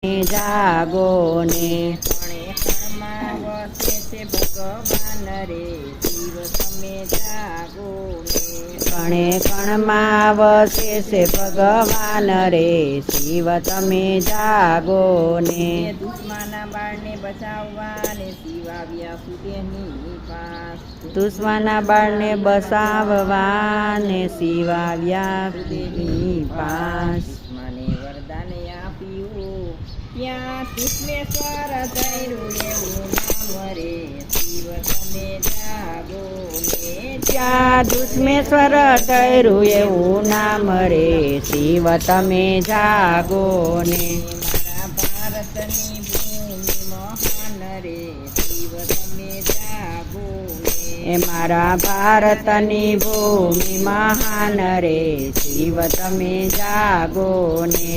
જાગો ને કણે કણમાં વસે છે ભગવાન રે શિવ તમે જાગો ને કણે કણમાં વસે છે ભગવાન રે શિવ તમે જાગો ને એ દુશ્મના બાળને બચાવવા ને શિવ આવ્યા સુદેહની પાસ દુશ્મના બાળને બસાવવા ને શિવ આવ્યા સુદેહની પાસ મને વરદાન આપ્યું ત્યાં કૃષ્ણેશ્વર ધૈર્યું એવું નામ રે શિવ તમે જાગો ને ત્યાં દુશ્મેશ્વર કર્યું એવું નામ રે શિવ તમે જાગો ને મારા ભારતની ભૂમિ મહાન રે શિવ તમે જાગો ને મારા ભારતની ભૂમિ મહાન રે શિવ તમે જાગો ને